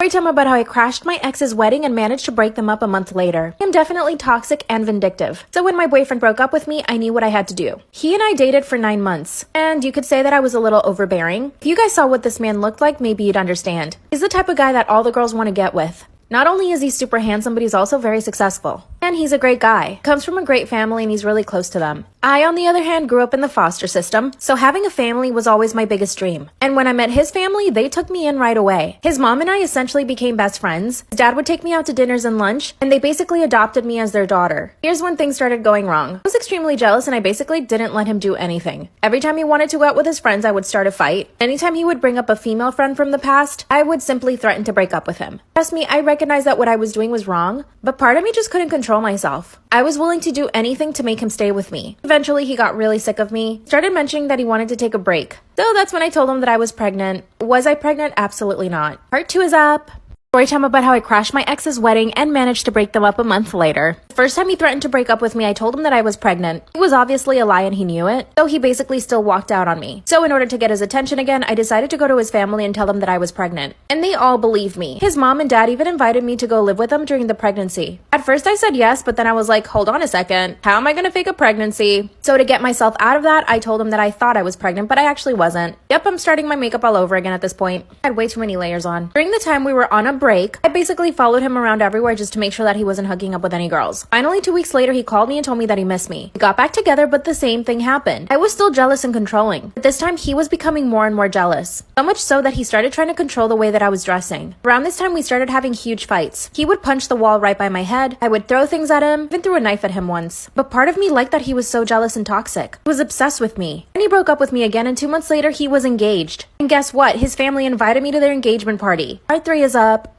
Storytime about how I crashed my ex's wedding and managed to break them up a month later. I'm definitely toxic and vindictive. So when my boyfriend broke up with me, I knew what I had to do. He and I dated for 9 months. And you could say that I was a little overbearing. If you guys saw what this man looked like, maybe you'd understand. He's the type of guy that all the girls want to get with. Not only is he super handsome, but he's also very successful. And he's a great guy. Comes from a great family and he's really close to them. I, on the other hand, grew up in the foster system, so having a family was always my biggest dream. And when I met his family, they took me in right away. His mom and I essentially became best friends. His dad would take me out to dinners and lunch, and they basically adopted me as their daughter. Here's when things started going wrong. I was extremely jealous and I basically didn't let him do anything. Every time he wanted to go out with his friends, I would start a fight. Anytime he would bring up a female friend from the past, I would simply threaten to break up with him. Trust me, I recognized that what I was doing was wrong, but part of me just couldn't control myself. I was willing to do anything to make him stay with me. Eventually, he got really sick of me, started mentioning that he wanted to take a break. So that's when I told him that I was pregnant. Was I pregnant? Absolutely not. Part 2 is up. Storytime about how I crashed my ex's wedding and managed to break them up a month later. The first time he threatened to break up with me, I told him that I was pregnant. It was obviously a lie and he knew it, so he basically still walked out on me. So in order to get his attention again, I decided to go to his family and tell them that I was pregnant. And they all believed me. His mom and dad even invited me to go live with them during the pregnancy. At first I said yes, but then I was like, hold on a second. How am I gonna fake a pregnancy? So to get myself out of that, I told him that I thought I was pregnant, but I actually wasn't. Yep, I'm starting my makeup all over again at this point. I had way too many layers on. During the time we were on a break, I basically followed him around everywhere just to make sure that he wasn't hooking up with any girls. Finally, 2 weeks later, he called me and told me that he missed me. We got back together, but the same thing happened. I was still jealous and controlling. But this time, he was becoming more and more jealous. So much so that he started trying to control the way that I was dressing. Around this time, we started having huge fights. He would punch the wall right by my head. I would throw things at him, even threw a knife at him once. But part of me liked that he was so jealous and toxic. He was obsessed with me. And he broke up with me again, and 2 months later, he was engaged. And guess what? His family invited me to their engagement party. Part 3 is up.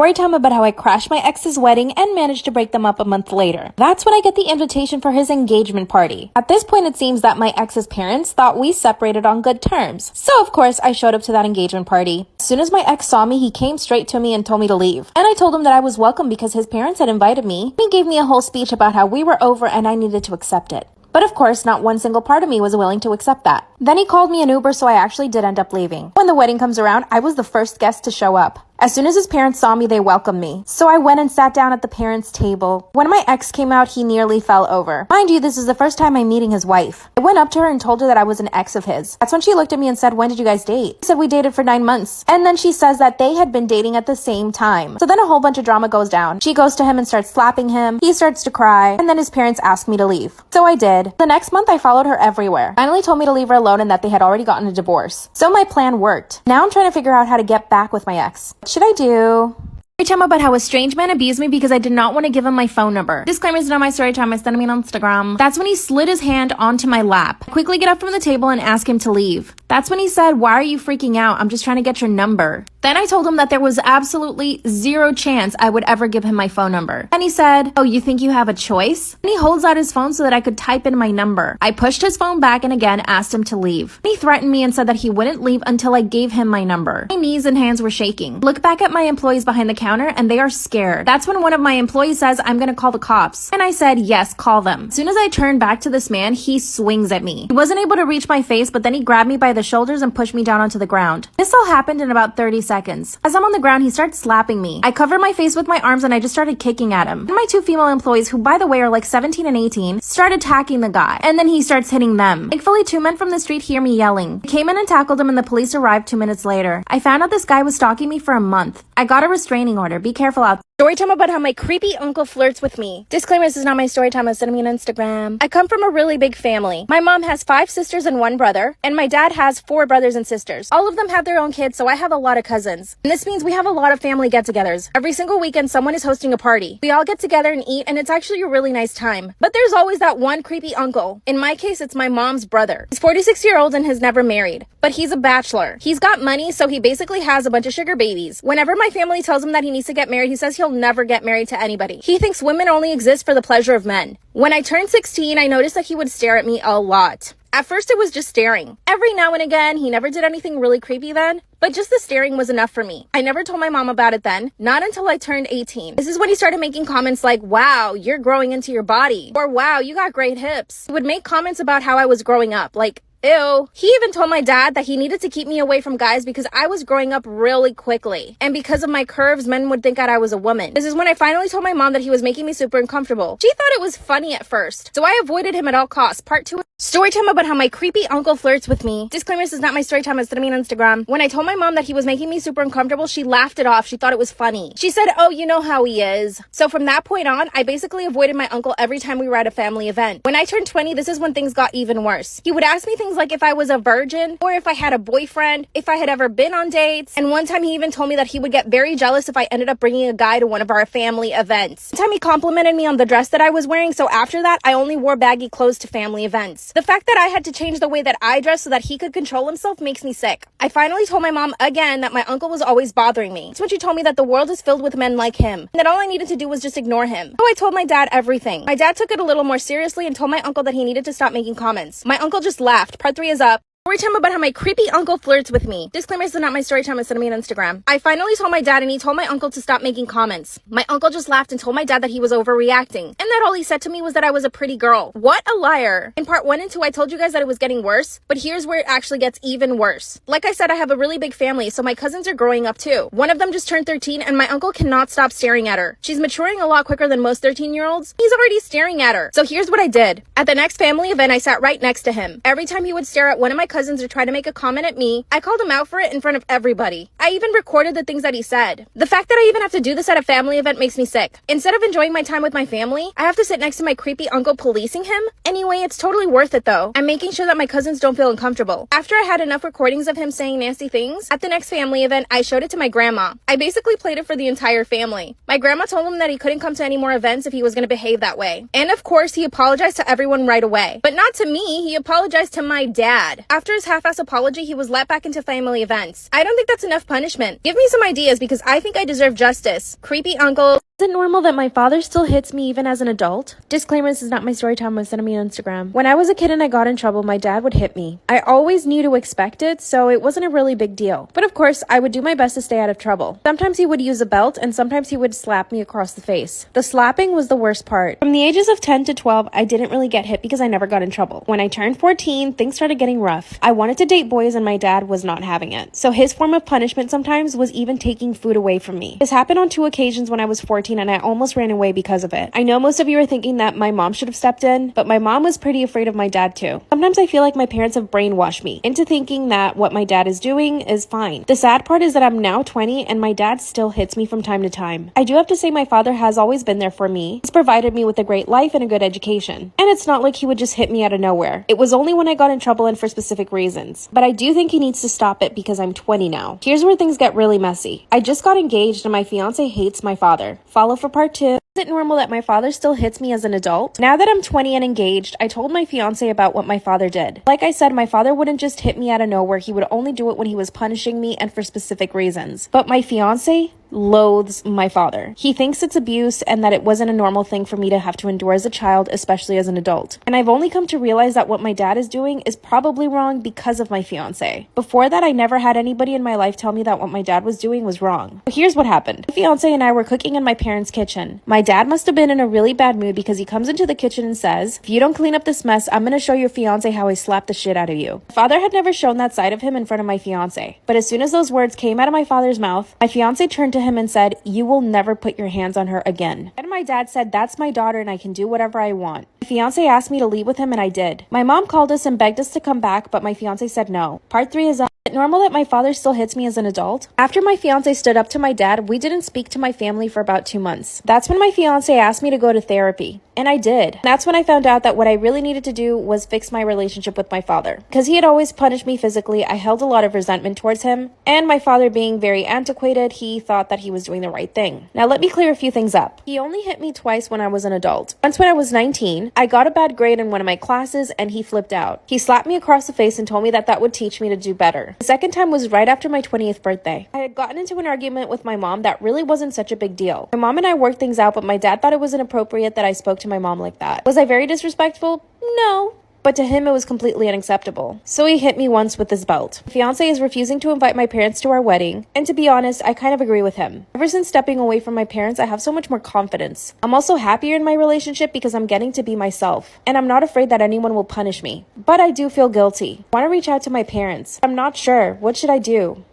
Storytime about how I crashed my ex's wedding and managed to break them up a month later. That's when I get the invitation for his engagement party. At this point, it seems that my ex's parents thought we separated on good terms. So of course, I showed up to that engagement party. As soon as my ex saw me, he came straight to me and told me to leave. And I told him that I was welcome because his parents had invited me. He gave me a whole speech about how we were over and I needed to accept it. But of course, not one single part of me was willing to accept that. Then he called me an Uber, so I actually did end up leaving. When the wedding comes around, I was the first guest to show up. As soon as his parents saw me, they welcomed me. So I went and sat down at the parents' table. When my ex came out, he nearly fell over. Mind you, this is the first time I'm meeting his wife. I went up to her and told her that I was an ex of his. That's when she looked at me and said, when did you guys date? I said we dated for 9 months. And then she says that they had been dating at the same time. So then a whole bunch of drama goes down. She goes to him and starts slapping him. He starts to cry. And then his parents asked me to leave. So I did. The next month, I followed her everywhere. Finally told me to leave her alone and that they had already gotten a divorce. So my plan worked. Now I'm trying to figure out how to get back with my ex. What should I do? Storytime about how a strange man abused me because I did not want to give him my phone number. Disclaimer is not my storytime, I sent him on Instagram. That's when he slid his hand onto my lap. I quickly get up from the table and ask him to leave. That's when he said, why are you freaking out? I'm just trying to get your number. Then I told him that there was absolutely zero chance I would ever give him my phone number. And he said, oh, you think you have a choice? And he holds out his phone so that I could type in my number. I pushed his phone back and again asked him to leave. He threatened me and said that he wouldn't leave until I gave him my number. My knees and hands were shaking. Look back at my employees behind the counter and they are scared. That's when one of my employees says, I'm gonna call the cops. And I said, yes, call them. As soon as I turned back to this man, he swings at me. He wasn't able to reach my face, but then he grabbed me by the shoulders and pushed me down onto the ground. This all happened in about 30 seconds. As I'm on the ground, he starts slapping me. I covered my face with my arms and I just started kicking at him. And my 2 female employees, who by the way are like 17 and 18, start attacking the guy. And then he starts hitting them. Thankfully, 2 men from the street hear me yelling. I came in and tackled him and the police arrived 2 minutes later. I found out this guy was stalking me for a month. I got a restraining order. Be careful out there. Storytime about how my creepy uncle flirts with me. Disclaimer, this is not my storytime, I sent me on Instagram. I come from a really big family. My mom has 5 sisters and 1 brother, and my dad has 4 brothers and sisters. All of them have their own kids, so I have a lot of cousins. And this means we have a lot of family get-togethers. Every single weekend, someone is hosting a party. We all get together and eat, and it's actually a really nice time. But there's always that one creepy uncle. In my case, it's my mom's brother. He's 46-year-old and has never married, but he's a bachelor. He's got money, so he basically has a bunch of sugar babies. Whenever my family tells him that he needs to get married, he says he'll never get married to anybody. He thinks women only exist for the pleasure of men. When I turned 16, I noticed that he would stare at me a lot. At first, it was just staring. Every now and again, he never did anything really creepy then, but just the staring was enough for me. I never told my mom about it then, not until I turned 18. This is when he started making comments like, wow, you're growing into your body, or wow, you got great hips. He would make comments about how I was growing up, like, Ew. He even told my dad that he needed to keep me away from guys because I was growing up really quickly. And because of my curves, men would think that I was a woman. This is when I finally told my mom that he was making me super uncomfortable. She thought it was funny at first, so I avoided him at all costs. Part 2. Story time about how my creepy uncle flirts with me. Disclaimer, this is not my story time, it's on Instagram. When I told my mom that he was making me super uncomfortable, she laughed it off. She thought it was funny. She said, oh, you know how he is. So from that point on, I basically avoided my uncle every time we were at a family event. When I turned 20, this is when things got even worse. He would ask me things like if I was a virgin, or if I had a boyfriend, if I had ever been on dates. And one time he even told me that he would get very jealous if I ended up bringing a guy to one of our family events. One time he complimented me on the dress that I was wearing, so after that, I only wore baggy clothes to family events. The fact that I had to change the way that I dress so that he could control himself makes me sick. I finally told my mom again that my uncle was always bothering me. It's when she told me that the world is filled with men like him, and that all I needed to do was just ignore him. So I told my dad everything. My dad took it a little more seriously and told my uncle that he needed to stop making comments. My uncle just laughed. Part 3 is up. Story time about how my creepy uncle flirts with me. Disclaimer, this is not my story time, it's on Instagram. I finally told my dad and he told my uncle to stop making comments. My uncle just laughed and told my dad that he was overreacting, and that all he said to me was that I was a pretty girl. What a liar. In part 1 and 2, I told you guys that it was getting worse, but here's where it actually gets even worse. Like I said, I have a really big family, so my cousins are growing up too. One of them just turned 13 and my uncle cannot stop staring at her. She's maturing a lot quicker than most 13-year-olds. He's already staring at her. So here's what I did. At the next family event, I sat right next to him. Every time he would stare at one of my cousins or try to make a comment at me, I called him out for it in front of everybody. I even recorded the things that he said. The fact that I even have to do this at a family event makes me sick. Instead of enjoying my time with my family, I have to sit next to my creepy uncle policing him. Anyway, it's totally worth it though. I'm making sure that my cousins don't feel uncomfortable. After I had enough recordings of him saying nasty things, at the next family event, I showed it to my grandma. I basically played it for the entire family. My grandma told him that he couldn't come to any more events if he was going to behave that way. And of course, he apologized to everyone right away. But not to me, he apologized to my dad. After his half-ass apology, he was let back into family events. I don't think that's enough punishment. Give me some ideas because I think I deserve justice. Creepy uncle. Is it normal that my father still hits me even as an adult? Disclaimer, this is not my story time, was sent me on Instagram. When I was a kid and I got in trouble, my dad would hit me. I always knew to expect it, so it wasn't a really big deal. But of course, I would do my best to stay out of trouble. Sometimes he would use a belt and sometimes he would slap me across the face. The slapping was the worst part. From the ages of 10 to 12, I didn't really get hit because I never got in trouble. When I turned 14, things started getting rough. I wanted to date boys and my dad was not having it. So his form of punishment sometimes was even taking food away from me. This happened on 2 occasions when I was 14 and I almost ran away because of it. I know most of you are thinking that my mom should have stepped in, but my mom was pretty afraid of my dad too. Sometimes I feel like my parents have brainwashed me into thinking that what my dad is doing is fine. The sad part is that I'm now 20 and my dad still hits me from time to time. I do have to say my father has always been there for me. He's provided me with a great life and a good education. And it's not like he would just hit me out of nowhere. It was only when I got in trouble and for specific reasons. But I do think he needs to stop it because I'm 20 now. Here's where things get really messy. I just got engaged and my fiance hates my father. Follow for part 2. Is it normal that my father still hits me as an adult? Now that I'm 20 and engaged, I told my fiance about what my father did. Like I said, my father wouldn't just hit me out of nowhere. He would only do it when he was punishing me and for specific reasons. But my fiance loathes my father. He thinks it's abuse and that it wasn't a normal thing for me to have to endure as a child, especially as an adult. And I've only come to realize that what my dad is doing is probably wrong because of my fiance. Before that, I never had anybody in my life tell me that what my dad was doing was wrong. But here's what happened. My fiance and I were cooking in my parents' kitchen. My dad must have been in a really bad mood because he comes into the kitchen and says, "If you don't clean up this mess, I'm gonna show your fiance how I slap the shit out of you." My father had never shown that side of him in front of my fiance. But as soon as those words came out of my father's mouth, my fiance turned to him and said, "You will never put your hands on her again." And my dad said, "That's my daughter and I can do whatever I want." My fiance asked me to leave with him and I did. My mom called us and begged us to come back, but my fiance said no. Part 3 is it normal that my father still hits me as an adult? After my fiance stood up to my dad, we didn't speak to my family for about 2 months. That's when my fiance asked me to go to therapy. And I did. That's when I found out that what I really needed to do was fix my relationship with my father. Because he had always punished me physically, I held a lot of resentment towards him. And my father being very antiquated, he thought that he was doing the right thing. Now let me clear a few things up. He only hit me twice when I was an adult. Once when I was 19, I got a bad grade in one of my classes and he flipped out. He slapped me across the face and told me that that would teach me to do better. The second time was right after my 20th birthday. I had gotten into an argument with my mom that really wasn't such a big deal. My mom and I worked things out, but my dad thought it was inappropriate that I spoke to my mom like that. Was I very disrespectful? No. but to him it was completely unacceptable. So he hit me once with his belt. My fiance is refusing to invite my parents to our wedding, and to be honest, I kind of agree with him. Ever since stepping away from my parents, I have so much more confidence. I'm also happier in my relationship because I'm getting to be myself, and I'm not afraid that anyone will punish me. But I do feel guilty. I want to reach out to my parents. I'm not sure. What should I do?